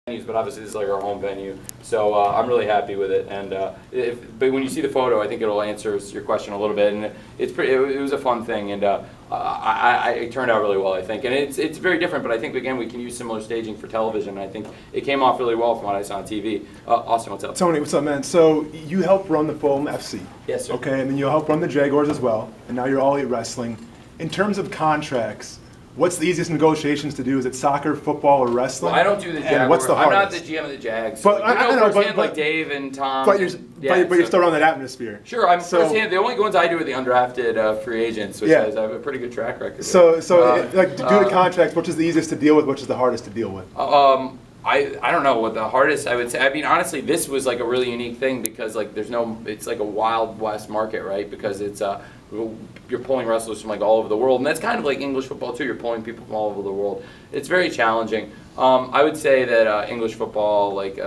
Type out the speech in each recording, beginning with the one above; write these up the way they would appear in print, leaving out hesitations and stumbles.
venues, but obviously this is like our home venue, so I'm really happy with it. And but when you see the photo, I think it'll answer your question a little bit. And it was a fun thing, and it turned out really well, I think. And it's very different, but I think again we can use similar staging for television. I think it came off really well from what I saw on TV. Austin, what's up? Tony, what's up, man? So you help run the Fulham FC. Yes, sir. Okay, and then you help run the Jaguars as well, and now you're All Elite Wrestling. In terms of contracts, what's the easiest negotiations to do? Is it soccer, football, or wrestling? Well, I don't do the Jaguars. What's the hardest? I'm not the GM of the Jags. But I know, like Dave and Tom. But you're still around that atmosphere. Sure, I'm firsthand. The only ones I do are the undrafted free agents, which I have a pretty good track record. So like due to contracts, which is the easiest to deal with? Which is the hardest to deal with? I don't know what the hardest I would say. I mean, honestly, this was like a really unique thing because like it's like a Wild West market, right? Because it's you're pulling wrestlers from like all over the world, and that's kind of like English football too. You're pulling people from all over the world. It's very challenging. I would say that English football, like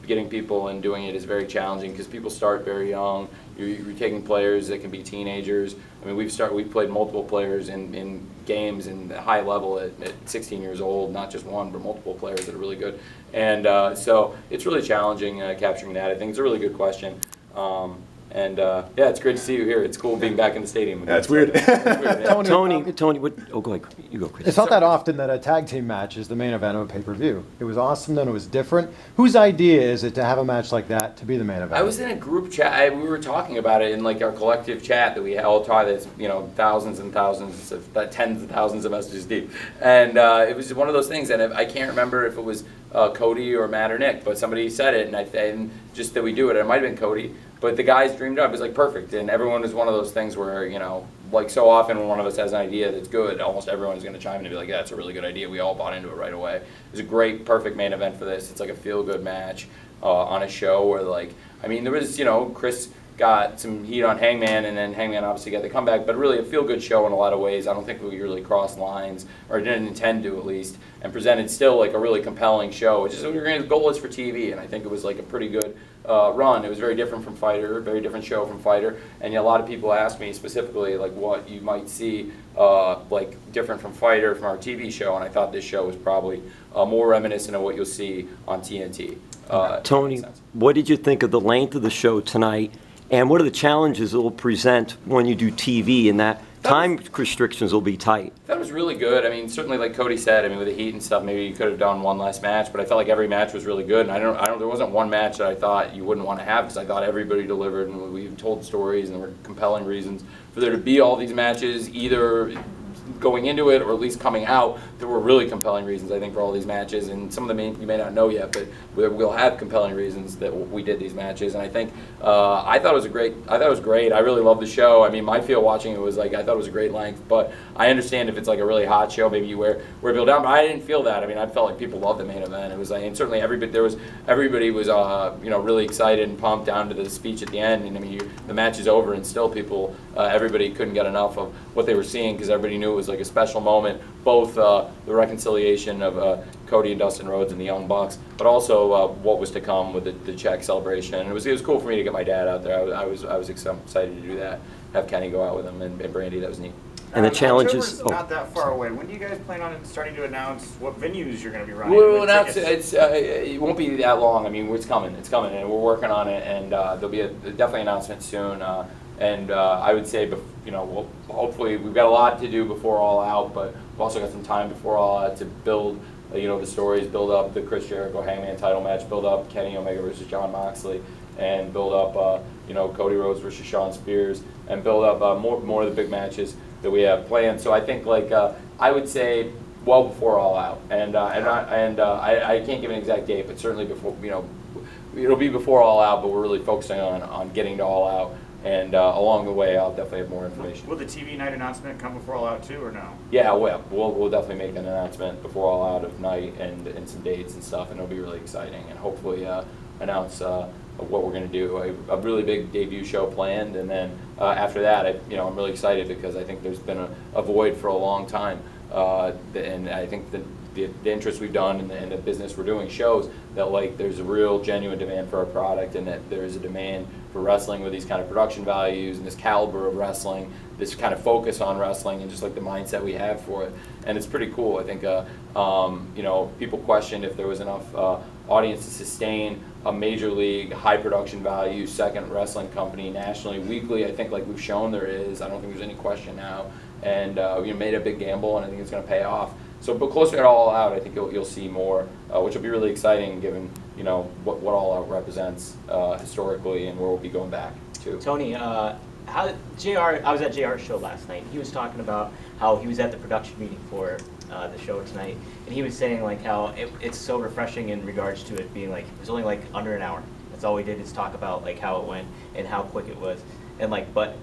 getting people and doing it, is very challenging because people start very young. You're taking players that can be teenagers. I mean, we've played multiple players in games in high level at 16 years old, not just one, but multiple players that are really good. And so it's really challenging capturing that. I think it's a really good question. Yeah, it's great to see you here. It's cool being back in the stadium. That's weird. Tony, what? Oh, go ahead. You go, Chris. It's not that often that a tag team match is the main event of a pay-per-view. It was awesome, then it was different. Whose idea is it to have a match like that to be the main event? I was in a group chat. We were talking about it in like our collective chat that we all try. That's thousands and thousands, tens of thousands of messages deep. And it was one of those things. And I can't remember if it was Cody or Matt or Nick, but somebody said it, and just that we do it. It might have been Cody. But the guys dreamed up. It was like perfect, and everyone was one of those things where like so often when one of us has an idea that's good, almost everyone is going to chime in and be like, "Yeah, it's a really good idea." We all bought into it right away. It was a great, perfect main event for this. It's like a feel-good match on a show where there was Chris got some heat on Hangman, and then Hangman obviously got the comeback, but really a feel-good show in a lot of ways. I don't think we really crossed lines, or didn't intend to at least, and presented still like a really compelling show. Which is the goal is for TV, and I think it was like a pretty good run. It was very different from Fighter, very different show from Fighter, and a lot of people ask me specifically like what you might see like different from Fighter from our TV show, and I thought this show was probably more reminiscent of what you'll see on TNT. Tony, what did you think of the length of the show tonight? And what are the challenges it will present when you do TV, and that time restrictions will be tight? That was really good. I mean, certainly like Cody said, I mean, with the heat and stuff, maybe you could have done one less match, but I felt like every match was really good. And there wasn't one match that I thought you wouldn't want to have, because I thought everybody delivered, and we told stories, and there were compelling reasons for there to be all these matches, either going into it or at least coming out. There were really compelling reasons, I think, for all these matches, and some of them you may not know yet, but we'll have compelling reasons that we did these matches. And I think I thought it was great. I really loved the show. I mean, my feel watching it was like I thought it was a great length, but I understand if it's like a really hot show, maybe you wear people down. But I didn't feel that. I mean, I felt like people loved the main event. It was like, and certainly everybody was really excited and pumped down to the speech at the end. And I mean, the match is over, and still everybody couldn't get enough of what they were seeing, because everybody knew it was like a special moment, both the reconciliation of Cody and Dustin Rhodes and the Young Bucks, but also what was to come with the Czech celebration. And it was cool for me to get my dad out there. I was excited to do that, have Kenny go out with him, and Brandy. That was neat. And the challenges. October's not that far away. When do you guys plan on starting to announce what venues you're going to be running? We'll announce it won't be that long. I mean, it's coming, and we're working on it, and there'll be definitely an announcement soon. And I would say, hopefully we've got a lot to do before All Out, but we've also got some time before All Out to build, the stories, build up the Chris Jericho Hangman title match, build up Kenny Omega versus Jon Moxley, and build up, Cody Rhodes versus Shawn Spears, and build up more of the big matches that we have planned. So I think, I would say, well before All Out, and I can't give an exact date, but certainly before, it'll be before All Out, but we're really focusing on getting to All Out. And along the way, I'll definitely have more information. Will the TV night announcement come before All Out too, or no? Yeah, we'll definitely make an announcement before All Out of night and some dates and stuff, and it'll be really exciting. And hopefully announce what we're going to do. A really big debut show planned, and then after that, I'm really excited because I think there's been a void for a long time, and I think the interest we've done and the business we're doing shows that there's a real genuine demand for our product, and that there is a demand for wrestling with these kind of production values and this caliber of wrestling, this kind of focus on wrestling, and just like the mindset we have for it. And it's pretty cool. I think people questioned if there was enough audience to sustain a major league, high production value, second wrestling company nationally, weekly. I think like we've shown there is. I don't think there's any question now. And we made a big gamble, and I think it's going to pay off. So, but closer to All Out, I think you'll see more, which will be really exciting given what All Out represents historically and where we'll be going back to. Tony, I was at JR's show last night. He was talking about how he was at the production meeting for the show tonight, and he was saying like how it's so refreshing in regards to it being like it was only like under an hour. That's all we did is talk about like how it went and how quick it was, and but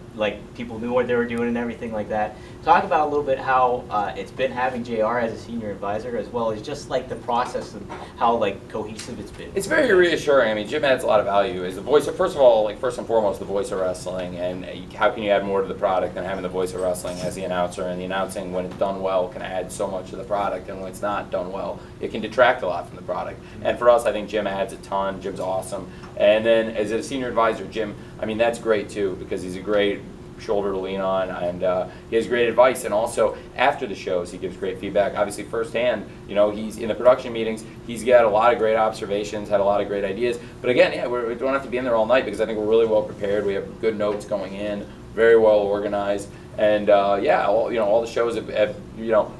people knew what they were doing and everything like that. Talk about a little bit how it's been having JR as a senior advisor, as well as just like the process and how like cohesive it's been. It's very reassuring. I mean, Jim adds a lot of value. As the voice of, first of all, like first and foremost, the voice of wrestling, and how can you add more to the product than having the voice of wrestling as the announcer? And the announcing, when it's done well, can add so much to the product, and when it's not done well, it can detract a lot from the product. And for us, I think Jim adds a ton. Jim's awesome. And then as a senior advisor, Jim, I mean, that's great too, because he's a great shoulder to lean on, and he has great advice. And also after the shows, he gives great feedback. Obviously, firsthand, he's in the production meetings. He's got a lot of great observations, had a lot of great ideas. But again, yeah, we don't have to be in there all night because I think we're really well prepared. We have good notes going in, very well organized, and yeah, all the shows have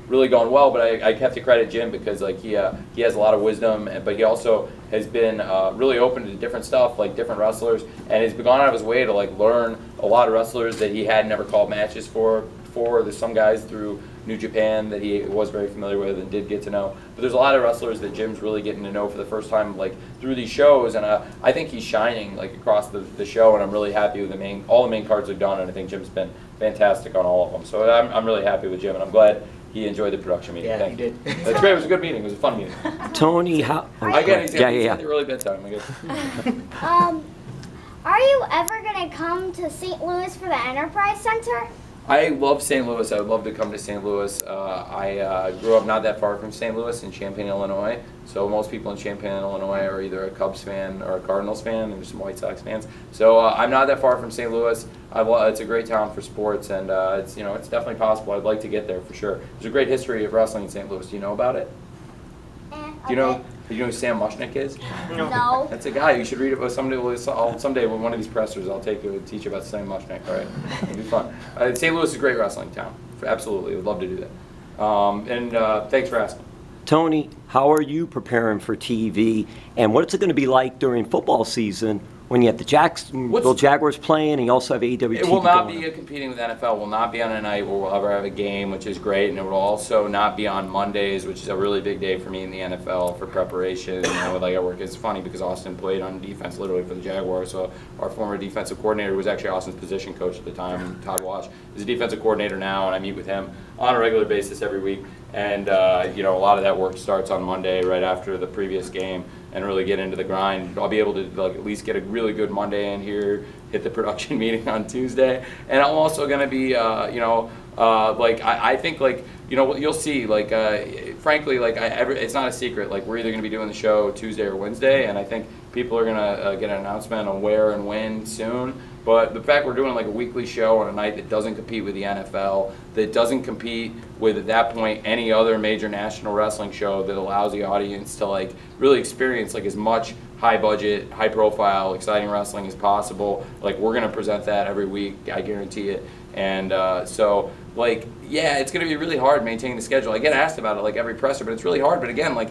really gone well. But I have to credit Jim because like he has a lot of wisdom, but he also has been really open to different stuff, like different wrestlers, and has gone out of his way to like learn a lot of wrestlers that he had never called matches for. There's some guys through New Japan that he was very familiar with and did get to know. But there's a lot of wrestlers that Jim's really getting to know for the first time, like through these shows, and I think he's shining like across the show, and I'm really happy with all the main cards are done, and I think Jim's been fantastic on all of them. So I'm really happy with Jim, and I'm glad he enjoyed the production meeting. Yeah, he did. That's great. It was a good meeting. It was a fun meeting. Tony, how? Again, he's yeah. the early bedtime. I guess. Are you ever going to come to St. Louis for the Enterprise Center? I love St. Louis. I would love to come to St. Louis. I grew up not that far from St. Louis in Champaign, Illinois. So most people in Champaign, Illinois are either a Cubs fan or a Cardinals fan, and there's some White Sox fans. So I'm not that far from St. Louis. It's a great town for sports, and it's definitely possible. I'd like to get there for sure. There's a great history of wrestling in St. Louis. Do you know about it? Do you know who Sam Mushnick is? No. That's a guy. You should read it. Someday with one of these pressers, I'll take you and teach you about Sam Mushnick. All right, it'll be fun. St. Louis is a great wrestling town. Absolutely, would love to do that. Thanks for asking. Tony, how are you preparing for TV, and what's it going to be like during football season when you have the Jacksonville Jaguars playing, and you also have AEW It will not be competing with NFL. Will not be on a night where we'll ever have a game, which is great, and it will also not be on Mondays, which is a really big day for me in the NFL for preparation. Like I work, it's funny because Austin played on defense literally for the Jaguars. So our former defensive coordinator was actually Austin's position coach at the time, Todd Wash, is a defensive coordinator now, and I meet with him on a regular basis every week. And a lot of that work starts on Monday right after the previous game, and really get into the grind. I'll be able to at least get a really good Monday in here, hit the production meeting on Tuesday, and I'm also going to be I think you'll see frankly it's not a secret, like we're either going to be doing the show Tuesday or Wednesday, and I think people are going to get an announcement on where and when soon. But the fact we're doing like a weekly show on a night that doesn't compete with the NFL, that doesn't compete with, at that point, any other major national wrestling show, that allows the audience to like really experience like as much high budget, high profile, exciting wrestling as possible. Like we're going to present that every week, I guarantee it. And so yeah, it's going to be really hard maintaining the schedule. I get asked about it like every presser, but it's really hard. But again, we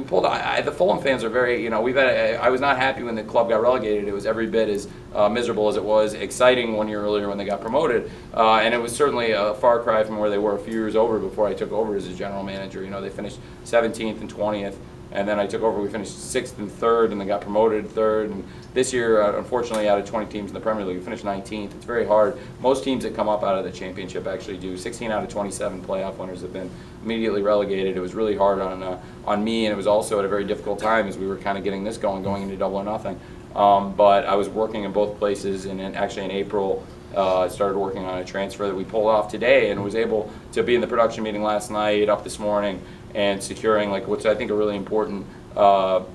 pulled. The Fulham fans are very, we've had. I was not happy when the club got relegated. It was every bit as miserable as it was exciting 1 year earlier when they got promoted, and it was certainly a far cry from where they were a few years over before I took over as a general manager. They finished 17th and 20th. And then I took over, we finished 6th and 3rd, and then got promoted 3rd. And this year, unfortunately, out of 20 teams in the Premier League, we finished 19th. It's very hard. Most teams that come up out of the championship actually do. 16 out of 27 playoff winners have been immediately relegated. It was really hard on me, and it was also at a very difficult time as we were kind of getting this going into Double or Nothing. But I was working in both places, and actually in April, I started working on a transfer that we pulled off today, and was able to be in the production meeting last night, up this morning, and securing what's I think a really important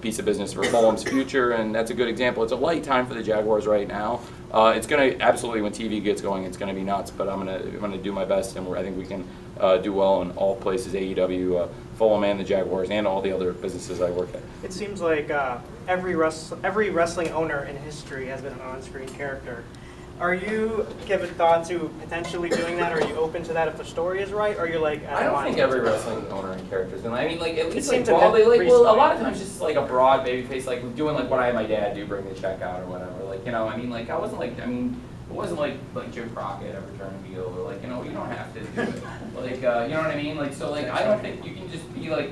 piece of business for Fulham's future, and that's a good example. It's a light time for the Jaguars right now. It's going to absolutely, when TV gets going, it's going to be nuts. But I'm going to do my best, and I think we can do well in all places: AEW, Fulham, and the Jaguars, and all the other businesses I work at. It seems like every wrestling owner in history has been an on-screen character. Are you giving thought to potentially doing that? Are you open to that if the story is right? Or are you like, I don't think every wrestling owner and character's been. I mean, like at least seems like a broadly, bit like well, a recently. lot of times just like a broad babyface, like doing like what I had my dad do, bring the check out or whatever. Like I mean, like I wasn't like it wasn't like Jim Crockett ever turning heel or like you don't have to do it. Like you know what I mean? Like so like I don't think you can just be like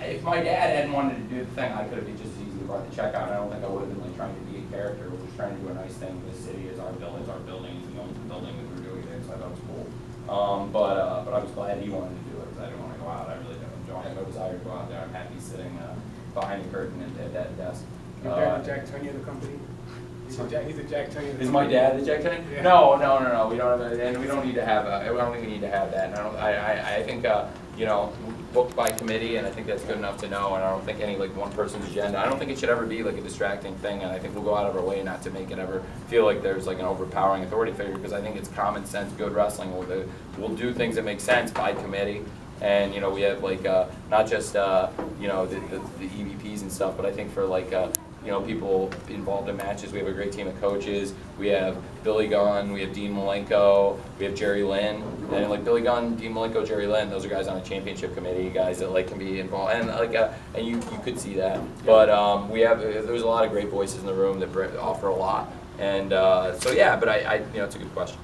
if my dad hadn't wanted to do the thing, I could have just as easily brought the check out. I don't think I would have been like trying to be a character. We're just trying to do a nice thing. This city is our building. It's our building. It's the only building that we're doing there, so I thought it was cool. But I was glad he wanted to do it because I didn't want to go out. I really don't have no desire to go out there. I'm happy sitting behind the curtain at that desk. Your dad, Jack Tunney of the company? He's a Jack Tunney of the Is my dad the Jack Tunney? Yeah. No. We don't have, and we don't need to have. I don't think we need to have that. And I think booked by committee, and I think that's good enough to know. And I don't think any like one person's agenda. I don't think it should ever be like a distracting thing. And I think we'll go out of our way not to make it ever feel like there's like an overpowering authority figure because I think it's common sense, good wrestling. We'll do things that make sense by committee. And we have like not just the EVPs and stuff, but I think for like people involved in matches, we have a great team of coaches. We have Billy Gunn, we have Dean Malenko, we have Jerry Lynn, and like Billy Gunn, Dean Malenko, Jerry Lynn, those are guys on a championship committee, guys that like can be involved, and like and you could see that. But there's a lot of great voices in the room that offer a lot, and so yeah. But I it's a good question.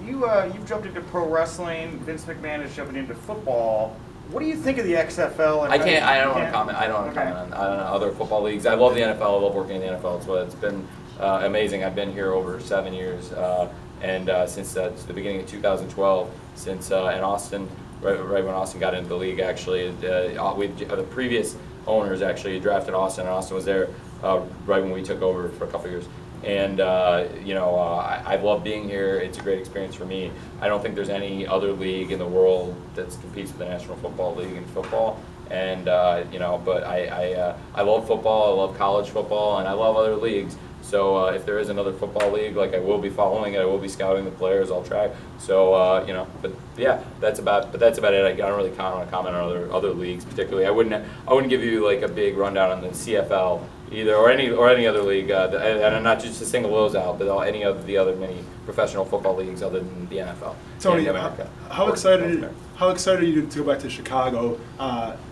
You've jumped into pro wrestling. Vince McMahon is jumping into football. What do you think of the XFL? I don't want to comment. I don't want to comment on other football leagues. I love the NFL. I love working in the NFL. It's been amazing. I've been here over 7 years, and since the beginning of 2012, since in Austin, right when Austin got into the league, actually, the previous owners actually drafted Austin, and Austin was there right when we took over for a couple years. And I love being here. It's a great experience for me. I don't think there's any other league in the world that competes with the National Football League in football. And but I love football. I love college football, and I love other leagues. So if there is another football league, like I will be following it. I will be scouting the players. I'll try. So but yeah, that's about it. I don't really want to comment on other leagues particularly. I wouldn't give you like a big rundown on the CFL. Either or any other league, and I'm not just to single those out, but any of the other many professional football leagues other than the NFL. Tony, how excited are you to go back to Chicago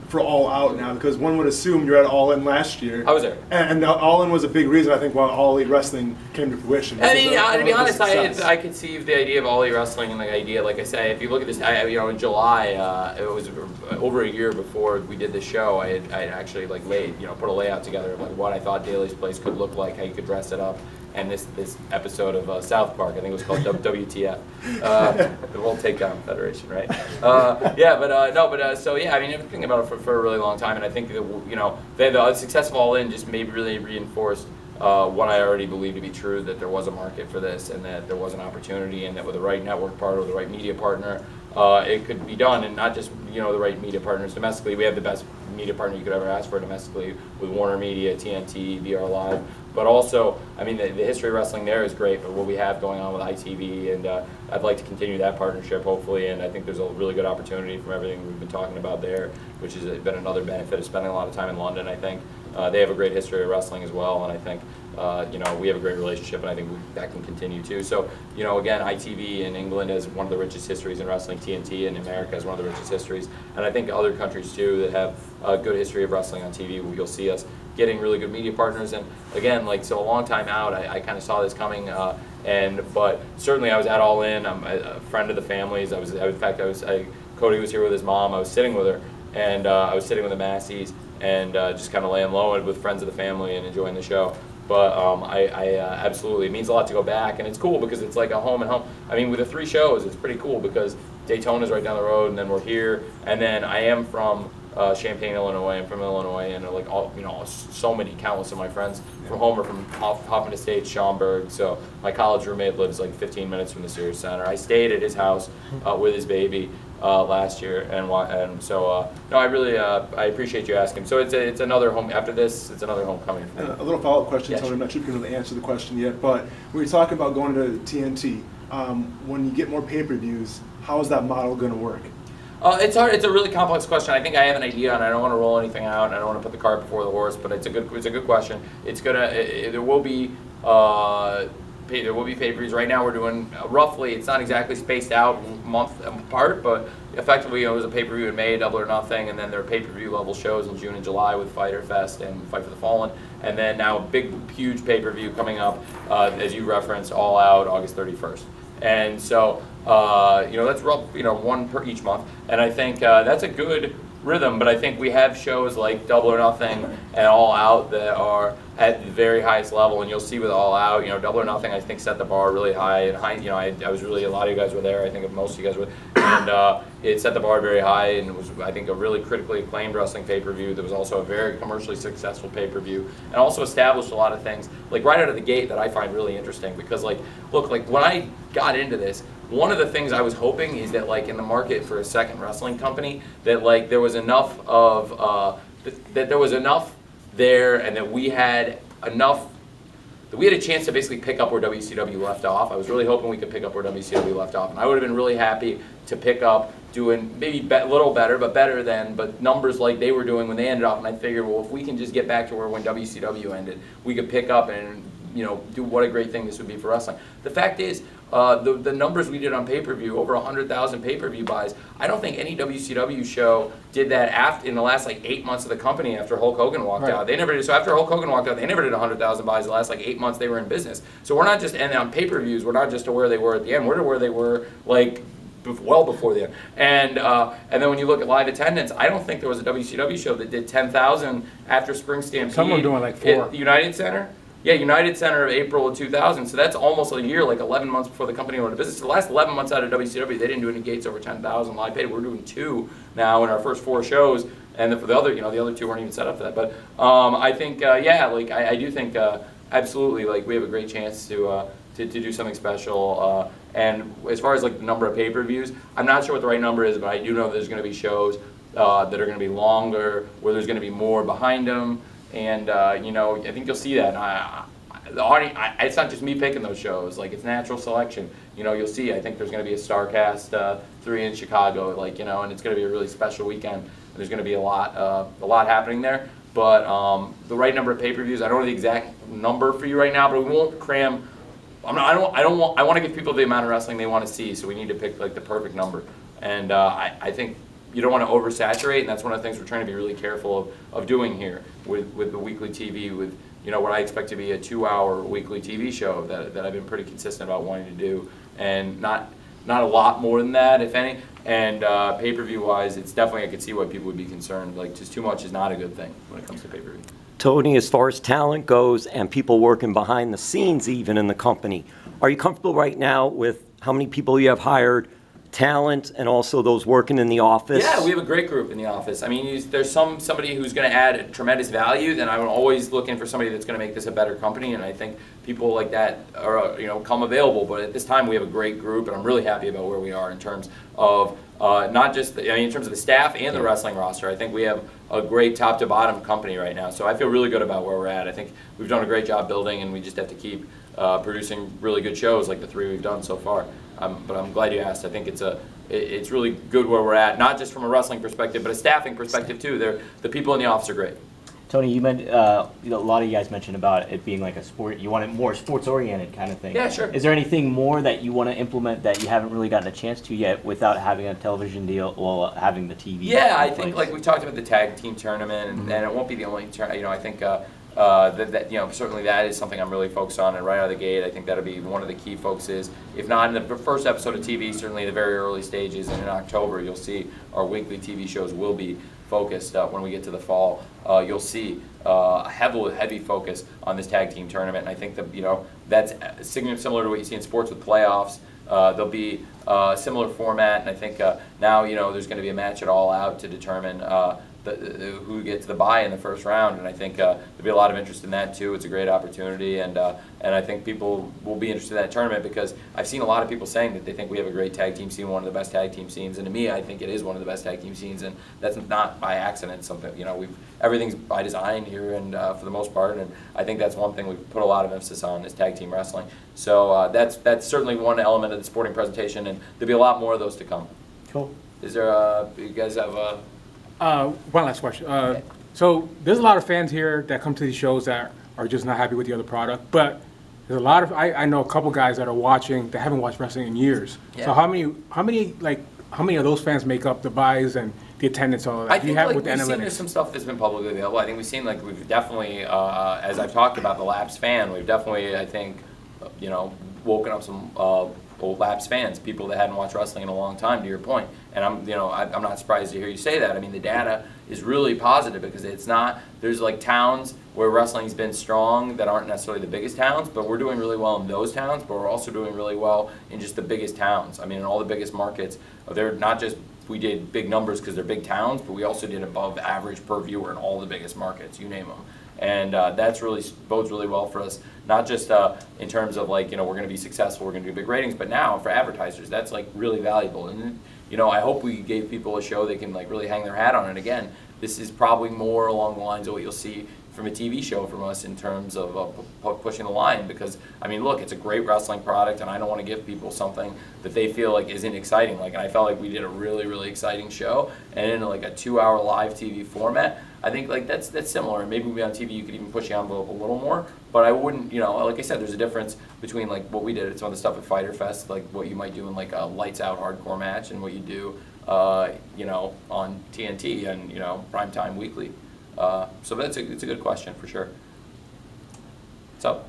for All Out now? Because one would assume you're at All In last year. I was there, and All In was a big reason I think why All Elite Wrestling came to fruition. I mean, to be honest, I conceived the idea of All Elite Wrestling and the idea, like I say, if you look at this, in July, it was over a year before we did the show. I had actually like put a layout together of like what I thought Daly's Place could look like, how you could dress it up. And this episode of South Park, I think it was called WTF, the World Takedown Federation, right? So yeah, I mean, I've been thinking about it for a really long time, and I think that, the success of All In just maybe really reinforced what I already believed to be true, that there was a market for this, and that there was an opportunity, and that with the right network partner, the right media partner, it could be done, and not just the right media partners domestically. We have the best media partner you could ever ask for domestically with Warner Media, TNT, VR Live, but also, I mean, the history of wrestling there is great, but what we have going on with ITV, and I'd like to continue that partnership, hopefully, and I think there's a really good opportunity from everything we've been talking about there, which has been another benefit of spending a lot of time in London, I think. They have a great history of wrestling as well, and I think we have a great relationship, and I think that can continue too. So, again, ITV in England has one of the richest histories in wrestling. TNT in America has one of the richest histories, and I think other countries too that have a good history of wrestling on TV, you'll see us getting really good media partners. And again, so a long time out, I kind of saw this coming. But certainly I was at All In. I'm a friend of the family's. Cody was here with his mom. I was sitting with her, and I was sitting with the Massies, and just kind of laying low with friends of the family and enjoying the show. But I absolutely, it means a lot to go back, and it's cool because it's like a home and home. I mean, with the 3 shows, it's pretty cool because Daytona's right down the road, and then we're here, and then I am from Champaign, Illinois. I'm from Illinois, and like so many countless of my friends from home are from Hoffman Estates, Schaumburg. So my college roommate lives like 15 minutes from the Sears Center. I stayed at his house with his baby last year, and so no, I really I appreciate you asking. So it's another home after this. It's another homecoming. For me. A little follow-up question, Yeah, Tony. sure. I'm not sure if you can really answer the question yet, but when you're talking about going to TNT, when you get more pay-per-views, how is that model going to work? It's hard. It's a really complex question. I think I have an idea, and I don't want to roll anything out, and I don't want to put the cart before the horse. But it's a good question. There will be pay-per-views. Right now we're doing roughly. It's not exactly spaced out month apart, but effectively it was a pay-per-view in May, Double or Nothing, and then there are pay-per-view level shows in June and July with Fighter Fest and Fight for the Fallen, and then now a big, huge pay-per-view coming up, as you referenced, All Out, August 31st. And so, that's one per each month. And I think that's a good rhythm, but I think we have shows like Double or Nothing and All Out that are at the very highest level, and you'll see with All Out, Double or Nothing, I think, set the bar really high. And I was really, a lot of you guys were there. I think most of you guys were, and it set the bar very high, and it was, I think, a really critically acclaimed wrestling pay-per-view. That was also a very commercially successful pay-per-view, and also established a lot of things, like right out of the gate, that I find really interesting. Because, look, when I got into this, one of the things I was hoping is that, in the market for a second wrestling company, that there was enough of there, and that we had enough, that we had a chance to basically pick up where WCW left off. I was really hoping we could pick up where WCW left off, and I would have been really happy to pick up doing maybe a little better, but numbers like they were doing when they ended off. And I figured, well, if we can just get back to when WCW ended, we could pick up and do what a great thing this would be for wrestling. The fact is, the numbers we did on pay-per-view, over 100,000 pay-per-view buys, I don't think any WCW show did that in the last 8 months of the company after Hulk Hogan walked out. They never did. So after Hulk Hogan walked out, they never did 100,000 buys the last 8 months they were in business. So we're not just, and on pay-per-views, we're not just to where they were at the end, we're to where they were well before the end. And then when you look at live attendance, I don't think there was a WCW show that did 10,000 after Spring Stampede. Some were doing 4. At the United Center? Yeah, United Center of April of 2000. So that's almost a year, 11 months before the company went into business. So the last 11 months out of WCW, they didn't do any gates over 10,000 live paid. We're doing 2 now in our first 4 shows, and for the other, the other 2 weren't even set up for that. But I think, I do think absolutely, we have a great chance to do something special. And as far as the number of pay-per-views, I'm not sure what the right number is, but I do know there's going to be shows that are going to be longer, where there's going to be more behind them. And I think you'll see that. The audience, it's not just me picking those shows. It's natural selection. You'll see. I think there's going to be a StarCast 3 in Chicago. And it's going to be a really special weekend. There's going to be a lot happening there. But the right number of pay-per-views, I don't know the exact number for you right now, but we won't cram. I want to give people the amount of wrestling they want to see. So we need to pick the perfect number. And I think you don't want to oversaturate, and that's one of the things we're trying to be really careful of doing here with the weekly TV, with what I expect to be a 2-hour weekly TV show that I've been pretty consistent about wanting to do, and not a lot more than that, if any. And pay-per-view wise, it's definitely, I could see why people would be concerned. Just too much is not a good thing when it comes to pay-per-view. Tony, as far as talent goes and people working behind the scenes even in the company, are you comfortable right now with how many people you have hired, talent, and also those working in the office? Yeah, we have a great group in the office. I mean, there's somebody who's going to add tremendous value, then I'm always looking for somebody that's going to make this a better company, and I think people like that are come available. But at this time, we have a great group, and I'm really happy about where we are in terms of not just in terms of the staff and the wrestling roster. I think we have a great top to bottom company right now, so I feel really good about where we're at. I think we've done a great job building, and we just have to keep producing really good shows like the 3 we've done so far. But I'm glad you asked. I think it's really good where we're at, not just from a wrestling perspective, but a staffing perspective too. The people in the office are great. Tony, you mentioned a lot of you guys mentioned about it being like a sport. You want it more sports-oriented kind of thing. Yeah, sure. Is there anything more that you want to implement that you haven't really gotten a chance to yet without having a television deal or having the TV? Yeah, I think we talked about the tag team tournament, and it won't be the only tournament. I think certainly that is something I'm really focused on, and right out of the gate, I think that'll be one of the key focuses. If not in the first episode of TV, certainly the very early stages, and in October, you'll see our weekly TV shows will be focused. When we get to the fall, you'll see a heavy focus on this tag team tournament, and I think that that's similar to what you see in sports with playoffs. There'll be a similar format, and I think now there's going to be a match at All Out to determine who gets the bye in the first round, and I think there'll be a lot of interest in that too. It's a great opportunity, and I think people will be interested in that tournament because I've seen a lot of people saying that they think we have a great tag team scene, one of the best tag team scenes, and to me, I think it is one of the best tag team scenes, and that's not by accident. Something everything's by design here, and for the most part, and I think that's one thing we've put a lot of emphasis on is tag team wrestling. So that's certainly one element of the sporting presentation, and there'll be a lot more of those to come. Cool. Is there you guys have One last question. So there's a lot of fans here that come to these shows that are just not happy with the other product, but there's a lot of I know a couple guys that are watching that haven't watched wrestling in years. Yeah. So how many of those fans make up the buys and the attendance, all of that? I Do you think have like with the we've seen analytics? there's some stuff that's been publicly available. I think we've definitely, as I've talked about the lapsed fan, we've definitely, I think, woken up some old lapsed fans, people that hadn't watched wrestling in a long time. To your point, and I'm not surprised to hear you say that. I mean, the data is really positive because it's not. There's like towns where wrestling's been strong that aren't necessarily the biggest towns, but we're doing really well in those towns. But we're also doing really well in just the biggest towns. I mean, in all the biggest markets, they're not just. We did big numbers because they're big towns, but we also did above average per viewer in all the biggest markets, you name them. And that's really bodes really well for us, not just in terms of we're going to be successful, we're going to do big ratings, but now for advertisers, that's like really valuable. And I hope we gave people a show they can really hang their hat on. And again, this is probably more along the lines of what you'll see from a TV show from us in terms of pushing the line, because I mean, look, it's a great wrestling product, and I don't want to give people something that they feel like isn't exciting. And I felt like we did a really, really exciting show, and in a 2-hour live TV format, I think that's similar. And maybe on TV you could even push the envelope a little more, but I wouldn't. Like I said, there's a difference between what we did at some of the stuff at Fighter Fest, like what you might do in a lights out hardcore match, and what you do, on TNT and primetime weekly. So it's a good question for sure. What's up?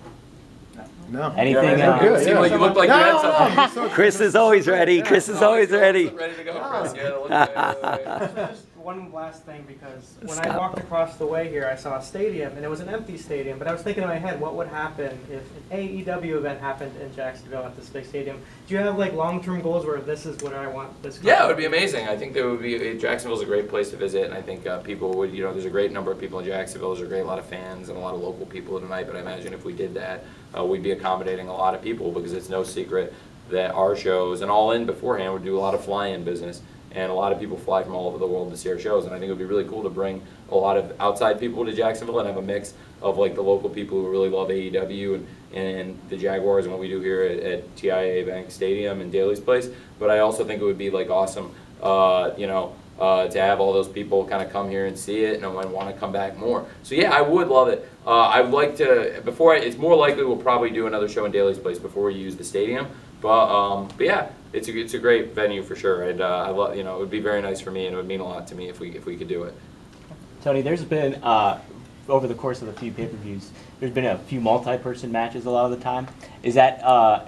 No. Anything? Good, Seemed like you looked like you had something. Chris is always ready. Chris is always ready. Ready to go, Chris. Yeah, Just one last thing, because when I walked across the way here, I saw a stadium, and it was an empty stadium, but I was thinking in my head, what would happen if an AEW event happened in Jacksonville at this big stadium? Do you have long-term goals where this is what I want this company? Yeah, it would be amazing. I think there would be Jacksonville's a great place to visit, and I think people would. There's a great number of people in Jacksonville. There's a lot of fans and a lot of local people tonight. But I imagine if we did that, we'd be accommodating a lot of people, because it's no secret that our shows and All In beforehand would do a lot of fly-in business. And a lot of people fly from all over the world to see our shows, and I think it would be really cool to bring a lot of outside people to Jacksonville and have a mix of the local people who really love AEW and the Jaguars and what we do here at TIAA Bank Stadium and Daly's Place. But I also think it would be awesome, to have all those people kind of come here and see it and want to come back more. So yeah, I would love it. I would like to it's more likely we'll probably do another show in Daly's Place before we use the stadium. But yeah. It's a great venue for sure, and I love it would be very nice for me, and it would mean a lot to me if we could do it. Tony, there's been over the course of a few pay-per-views, there's been a few multi-person matches a lot of the time. Is that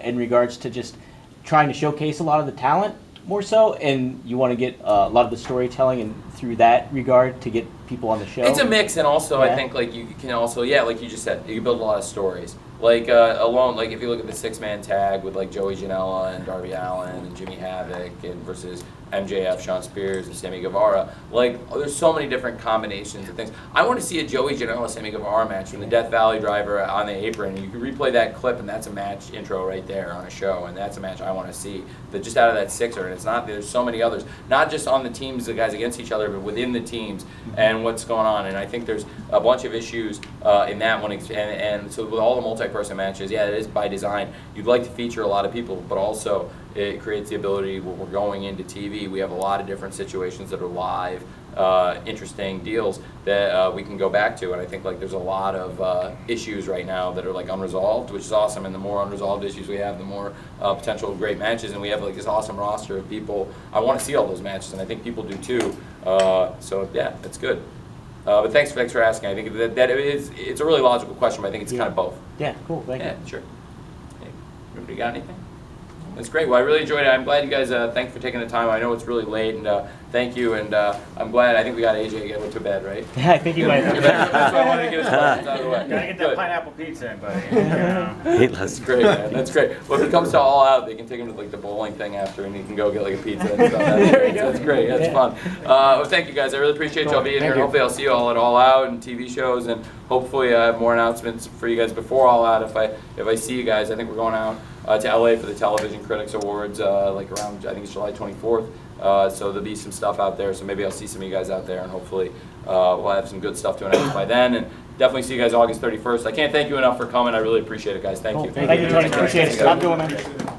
in regards to just trying to showcase a lot of the talent more so, and you want to get a lot of the storytelling and through that regard to get people on the show? It's a mix, and also Yeah. I think you can also like you just said, you build a lot of stories. Alone, if you look at the 6-man tag with Joey Janela and Darby Allin and Jimmy Havoc and versus MJF, Shawn Spears, and Sammy Guevara, there's so many different combinations of things. I want to see a Joey Janela Sammy Guevara match from the Death Valley driver on the apron. You can replay that clip, and that's a match intro right there on a show, and that's a match I want to see. Just out of that sixer, and it's not. There's so many others, not just on the teams, the guys against each other, but within the teams and what's going on. And I think there's a bunch of issues in that one, and so with all the multi-person matches, yeah, it is by design. You'd like to feature a lot of people, but also it creates the ability when we're going into TV, we have a lot of different situations that are live, interesting deals that we can go back to. And I think there's a lot of issues right now that are unresolved, which is awesome. And the more unresolved issues we have, the more potential great matches. And we have this awesome roster of people. I want to see all those matches, and I think people do too. So yeah, that's good. But thanks for asking. I think that it's a really logical question, but I think it's kind of both. Yeah, cool. Thank you. Yeah, sure. Hey, anybody got anything? That's great. Well, I really enjoyed it. I'm glad you guys, thanks for taking the time. I know it's really late, and thank you. And I'm glad, I think we got AJ to go to bed, right? Yeah, I think you might. That's why I wanted to get his questions out of the way. Gotta get that Good. pineapple pizza in, buddy. Hey, That's great, man. That's great. Well, if it comes to All Out, they can take him to like the bowling thing after, and he can go get like a pizza and stuff. That's great. That's fun. Well, thank you guys. I really appreciate y'all being here. Hopefully, I'll see you all at All Out and TV shows, and hopefully, I have more announcements for you guys before All Out. If I see you guys, I think we're going out to LA for the Television Critics Awards, like around, I think it's July 24th. So there'll be some stuff out there. So maybe I'll see some of you guys out there, and hopefully we'll have some good stuff to announce by then. And definitely see you guys August 31st. I can't thank you enough for coming. I really appreciate it, guys. Thank you. Thank you, Tony. Appreciate it. Stop doing it.